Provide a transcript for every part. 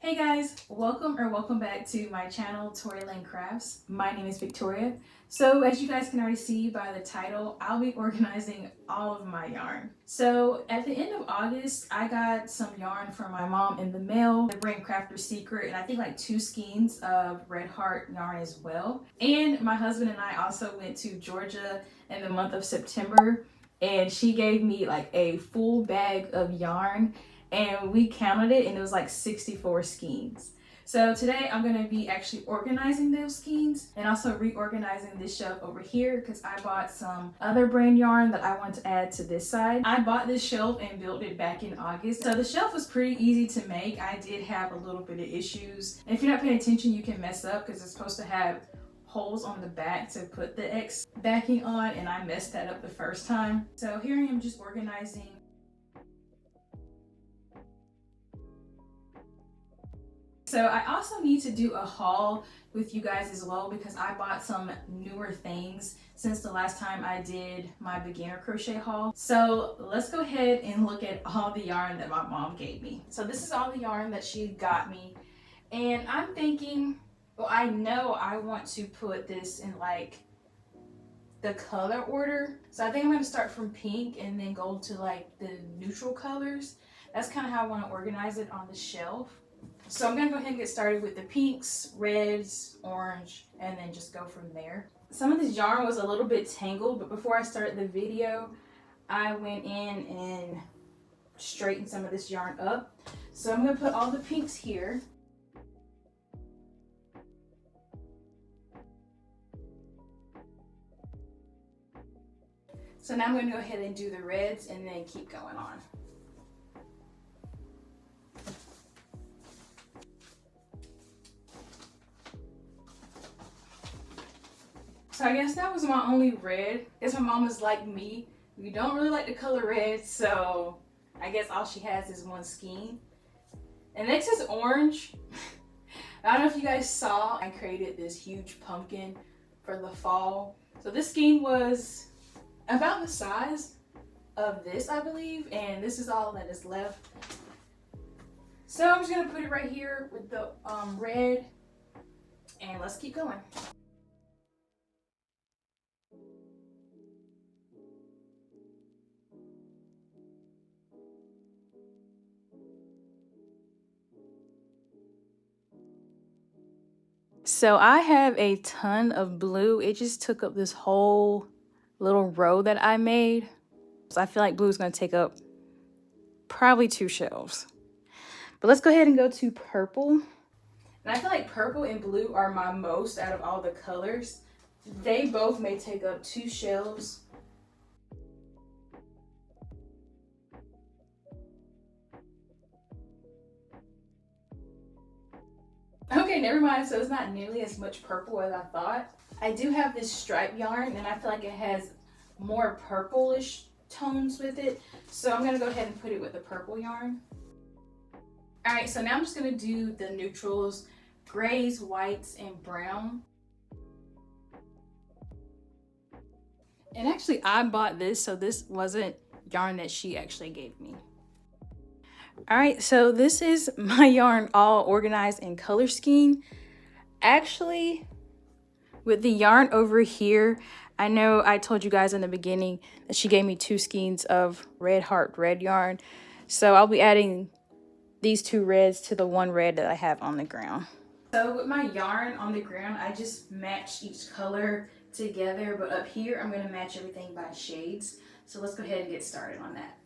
Hey guys, welcome back to my channel, xotorilaine Crafts. My name is Victoria. So as you guys can already see by the title, I'll be organizing all of my yarn. So at the end of August, I got some yarn from my mom in the mail, the brand Crafter's Secret, and I think like 2 skeins of Red Heart yarn as well. And my husband and I also went to Georgia in the month of September, and she gave me like a full bag of yarn. And we counted it and it was like 64 skeins. So today I'm going to be actually organizing those skeins and also reorganizing this shelf over here because I bought some other brand yarn that I want to add to this side. I bought this shelf and built it back in August. So the shelf was pretty easy to make. I did have a little bit of issues. And if you're not paying attention, you can mess up because it's supposed to have holes on the back to put the X backing on, and I messed that up the first time. So here I am just organizing. So I also need to do a haul with you guys as well because I bought some newer things since the last time I did my beginner crochet haul. So let's go ahead and look at all the yarn that my mom gave me. So this is all the yarn that she got me. And I'm thinking, well, I know I want to put this in like the color order. So I think I'm going to start from pink and then go to like the neutral colors. That's kind of how I want to organize it on the shelf. So I'm going to go ahead and get started with the pinks, reds, orange, and then just go from there. Some of this yarn was a little bit tangled, but before I started the video, I went in and straightened some of this yarn up. So I'm going to put all the pinks here. So now I'm going to go ahead and do the reds and then keep going on. So I guess that was my only red. I guess my mom is like me. We don't really like the color red, so I guess all she has is one skein. And next is orange. I don't know if you guys saw, I created this huge pumpkin for the fall. So this skein was about the size of this, I believe, and this is all that is left. So I'm just gonna put it right here with the red, and let's keep going. So I have a ton of blue. It just took up this whole little row that I made. So I feel like blue is going to take up probably 2 shelves. But let's go ahead and go to purple. And I feel like purple and blue are my most out of all the colors. They both may take up 2 shelves. Okay, never mind. So it's not nearly as much purple as I thought. I do have this stripe yarn and I feel like it has more purplish tones with it. So I'm going to go ahead and put it with the purple yarn. All right, so now I'm just going to do the neutrals, grays, whites, and brown. And actually I bought this, so this wasn't yarn that she actually gave me. All right, so this is my yarn all organized in color scheme. Actually, with the yarn over here, I know I told you guys in the beginning that she gave me 2 skeins of Red Heart red yarn. So I'll be adding these 2 reds to the 1 red that I have on the ground. So with my yarn on the ground, I just matched each color together, but up here I'm going to match everything by shades. So let's go ahead and get started on that.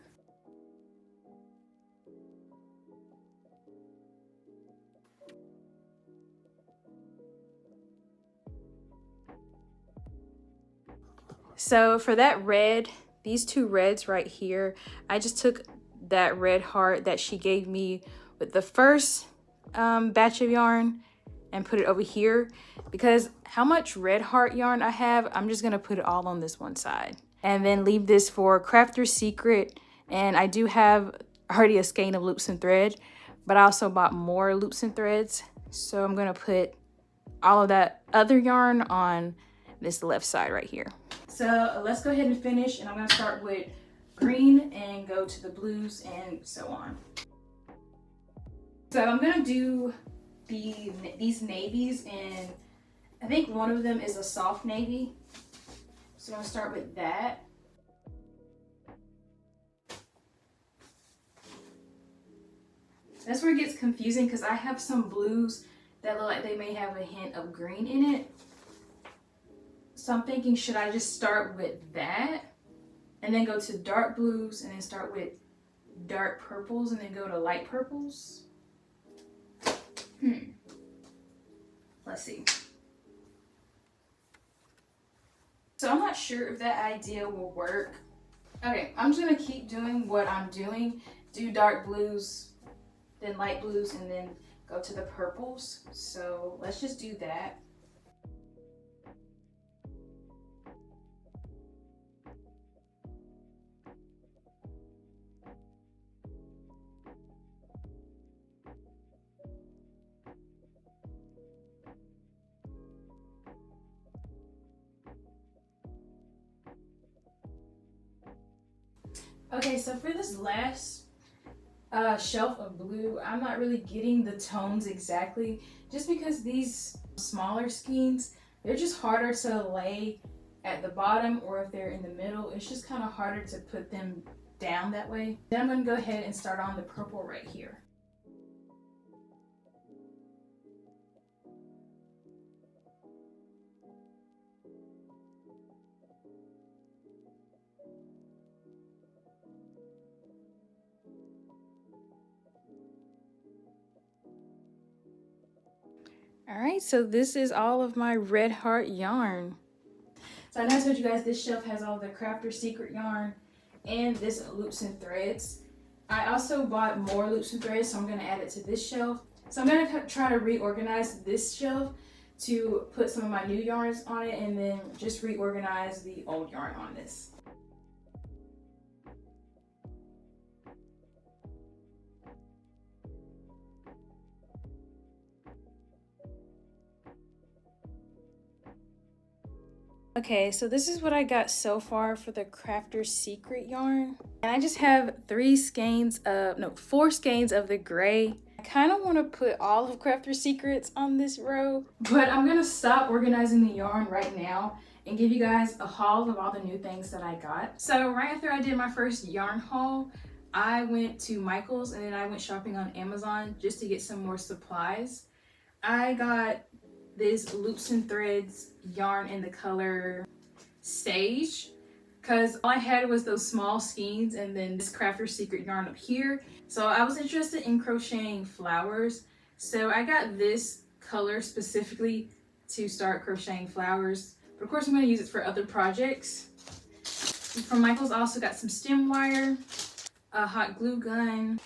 So for that red, these 2 reds right here, I just took that Red Heart that she gave me with the first batch of yarn and put it over here, because how much Red Heart yarn I have, I'm just gonna put it all on this one side and then leave this for Crafter's Secret. And I do have already a skein of loops and thread, but I also bought more loops and threads, so I'm gonna put all of that other yarn on this left side right here. So let's go ahead and finish, and I'm going to start with green and go to the blues and so on. So I'm gonna do these navies, and I think one of them is a soft navy. So I'm gonna start with that. That's where it gets confusing because I have some blues that look like they may have a hint of green in it. So I'm thinking, should I just start with that and then go to dark blues and then start with dark purples and then go to light purples? Let's see. So I'm not sure if that idea will work. Okay, I'm just gonna keep doing what I'm doing. Do dark blues, then light blues, and then go to the purples. So let's just do that. Okay, so for this last shelf of blue, I'm not really getting the tones exactly, just because these smaller skeins, they're just harder to lay at the bottom, or if they're in the middle, it's just kind of harder to put them down that way. Then I'm going to go ahead and start on the purple right here. Alright, so this is all of my Red Heart yarn. So I know I told you guys this shelf has all the Crafter Secret yarn and this loops and threads. I also bought more loops and threads, so I'm going to add it to this shelf. So I'm going to try to reorganize this shelf to put some of my new yarns on it, and then just reorganize the old yarn on this. Okay, so this is what I got so far for the Crafter Secret yarn. And I just have 4 skeins of the gray. I kind of want to put all of Crafter Secrets on this row, but I'm going to stop organizing the yarn right now and give you guys a haul of all the new things that I got. So right after I did my first yarn haul, I went to Michael's and then I went shopping on Amazon just to get some more supplies. I got this loops and threads yarn in the color Sage, because all I had was those small skeins and then this Crafter Secret yarn up here. So I was interested in crocheting flowers, so I got this color specifically to start crocheting flowers, but of course I'm going to use it for other projects. From Michael's I also got some stem wire, a hot glue gun,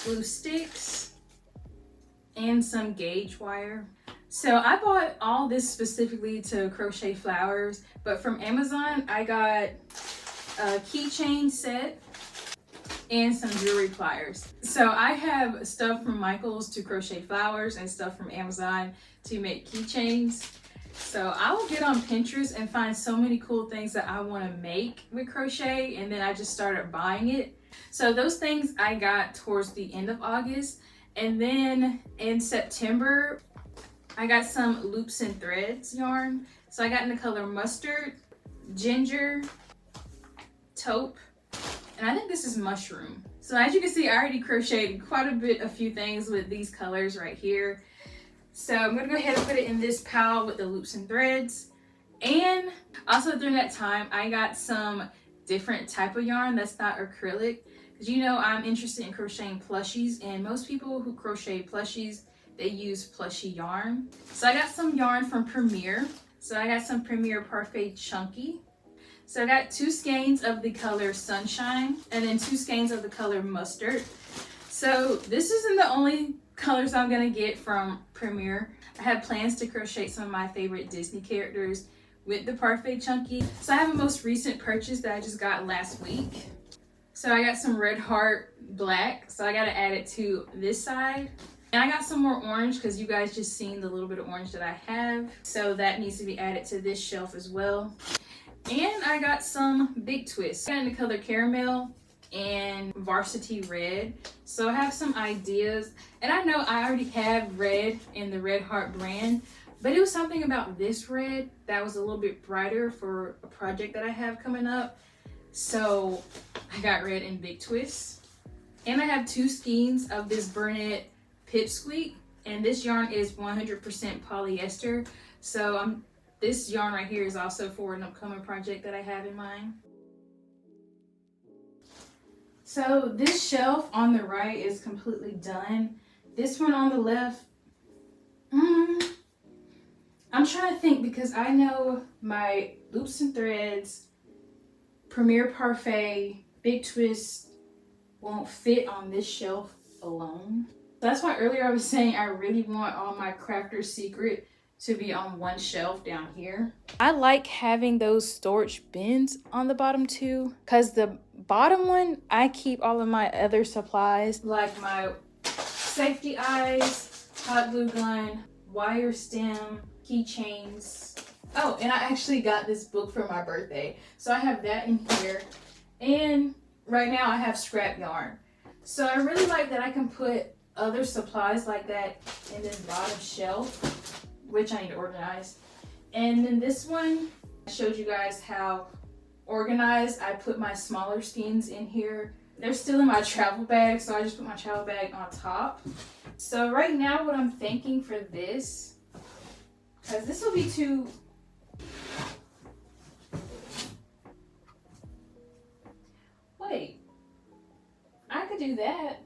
glue sticks, and some gauge wire. So I bought all this specifically to crochet flowers, but from Amazon I got a keychain set and some jewelry pliers. So I have stuff from Michael's to crochet flowers and stuff from Amazon to make keychains. So I will get on Pinterest and find so many cool things that I want to make with crochet, and then I just started buying it. So those things I got towards the end of August, and then in September I got some loops and threads yarn. So I got in the color mustard, ginger, taupe, and I think this is mushroom. So as you can see, I already crocheted quite a few things with these colors right here. So I'm gonna go ahead and put it in this pile with the loops and threads. And also during that time, I got some different type of yarn that's not acrylic, because you know I'm interested in crocheting plushies, and most people who crochet plushies, they use plushie yarn. So I got some yarn from Premier. So I got some Premier Parfait Chunky. So I got 2 skeins of the color Sunshine and then 2 skeins of the color Mustard. So this isn't the only colors I'm gonna get from Premier. I have plans to crochet some of my favorite Disney characters with the Parfait Chunky. So I have a most recent purchase that I just got last week. So I got some Red Heart Black. So I gotta add it to this side. And I got some more orange because you guys just seen the little bit of orange that I have. So that needs to be added to this shelf as well. And I got some Big Twists. I got in the color Caramel. and varsity red. So I have some ideas, and I know I already have red in the Red Heart brand, but it was something about this red that was a little bit brighter for a project that I have coming up. So I got red in Big Twist. And I have 2 skeins of this Burnett Pipsqueak, and this yarn is 100% polyester. So this yarn right here is also for an upcoming project that I have in mind. So this shelf on the right is completely done. This one on the left, I'm trying to think, because I know my Loops and Threads, Premier Parfait, Big Twist won't fit on this shelf alone. That's why earlier I was saying I really want all my Crafter's Secret to be on one shelf down here. I like having those storage bins on the bottom too, because the bottom one, I keep all of my other supplies, like my safety eyes, hot glue gun, wire stem, keychains. Oh, and I actually got this book for my birthday, so I have that in here. And right now I have scrap yarn, so I really like that I can put other supplies like that in this bottom shelf, which I need to organize. And then this one, I showed you guys how organized I put my smaller skeins in here. They're still in my travel bag, so I just put my travel bag on top. So right now what I'm thinking for this, because this will be too, wait, I could do that.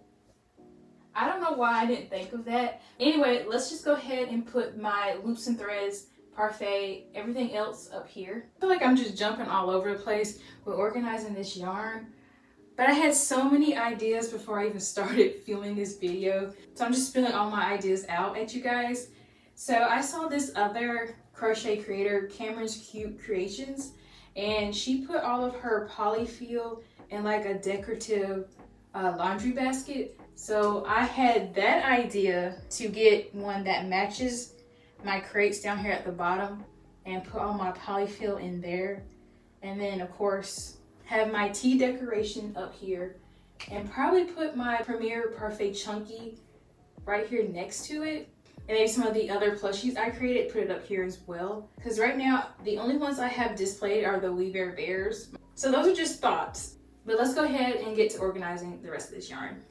I don't know why I didn't think of that. Anyway, let's just go ahead and put my Loops and Threads, Parfait, everything else up here. I feel like I'm just jumping all over the place with organizing this yarn. But I had so many ideas before I even started filming this video. So I'm just spilling all my ideas out at you guys. So I saw this other crochet creator, Cameron's Cute Creations, and she put all of her polyfill in like a decorative laundry basket. So I had that idea to get one that matches my crates down here at the bottom and put all my polyfill in there. And then of course have my tea decoration up here, and probably put my Premier Parfait Chunky right here next to it. And maybe some of the other plushies I created, put it up here as well. Because right now, the only ones I have displayed are the We Bear Bears. So those are just thoughts. But let's go ahead and get to organizing the rest of this yarn.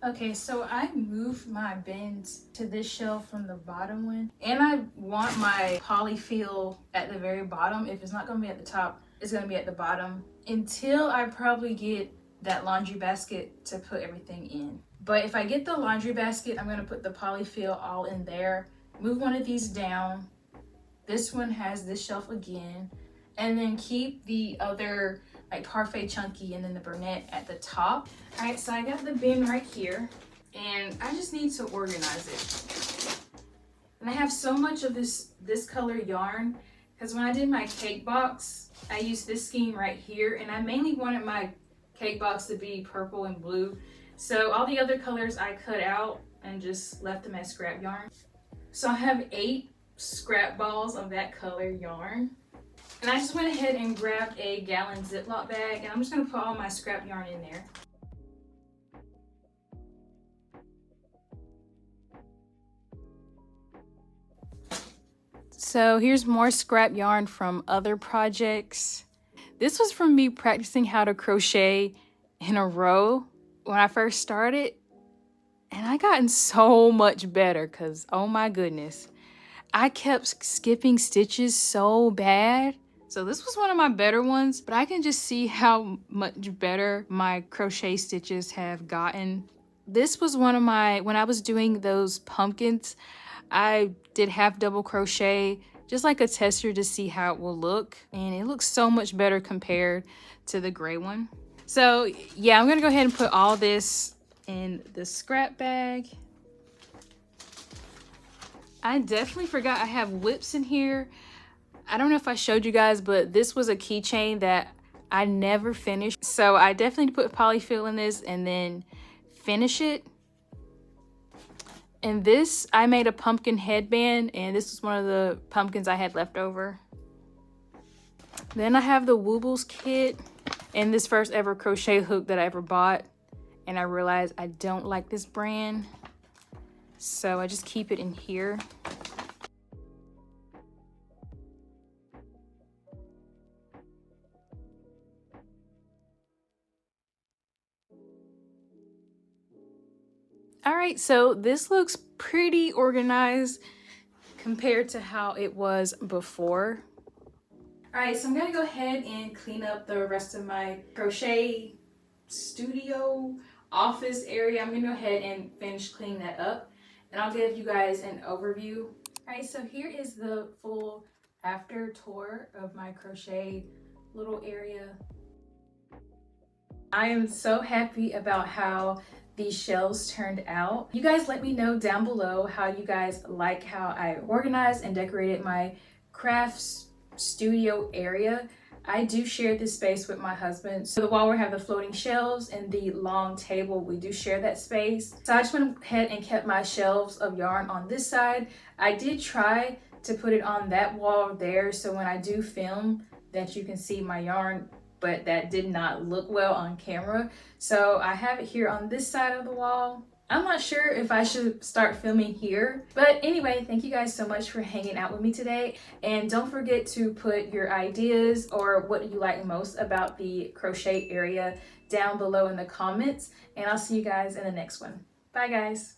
Okay, so I moved my bins to this shelf from the bottom one, and I want my polyfill at the very bottom. If it's not going to be at the top, it's going to be at the bottom until I probably get that laundry basket to put everything in. But if I get the laundry basket, I'm going to put the polyfill all in there, move one of these down. This one has this shelf again, and then keep the other like Parfait Chunky and then the Burnett at the top. All right, so I got the bin right here, and I just need to organize it. And I have so much of this color yarn, because when I did my cake box, I used this skein right here, and I mainly wanted my cake box to be purple and blue. So all the other colors I cut out and just left them as scrap yarn. So I have 8 scrap balls of that color yarn. And I just went ahead and grabbed a gallon Ziploc bag, and I'm just going to put all my scrap yarn in there. So here's more scrap yarn from other projects. This was from me practicing how to crochet in a row when I first started. And I gotten so much better because, oh my goodness, I kept skipping stitches so bad. So this was one of my better ones, but I can just see how much better my crochet stitches have gotten. This was one of my, when I was doing those pumpkins, I did half double crochet, just like a tester to see how it will look. And it looks so much better compared to the gray one. So yeah, I'm gonna go ahead and put all this in the scrap bag. I definitely forgot I have whips in here. I don't know if I showed you guys, but this was a keychain that I never finished. So I definitely put polyfill in this and then finish it. And this, I made a pumpkin headband, and this was one of the pumpkins I had left over. Then I have the Woobles kit and this first ever crochet hook that I ever bought. And I realized I don't like this brand, so I just keep it in here. All right, so this looks pretty organized compared to how it was before. All right, so I'm gonna go ahead and clean up the rest of my crochet studio office area. I'm gonna go ahead and finish cleaning that up, and I'll give you guys an overview. All right, so here is the full after tour of my crochet little area. I am so happy about how these shelves turned out. You guys let me know down below how you guys like how I organized and decorated my crafts studio area. I do share this space with my husband. So the wall we have the floating shelves and the long table, we do share that space. So I just went ahead and kept my shelves of yarn on this side. I did try to put it on that wall there, so when I do film that you can see my yarn, but that did not look well on camera. So I have it here on this side of the wall. I'm not sure if I should start filming here, but anyway, thank you guys so much for hanging out with me today. And don't forget to put your ideas or what you like most about the crochet area down below in the comments. And I'll see you guys in the next one. Bye guys.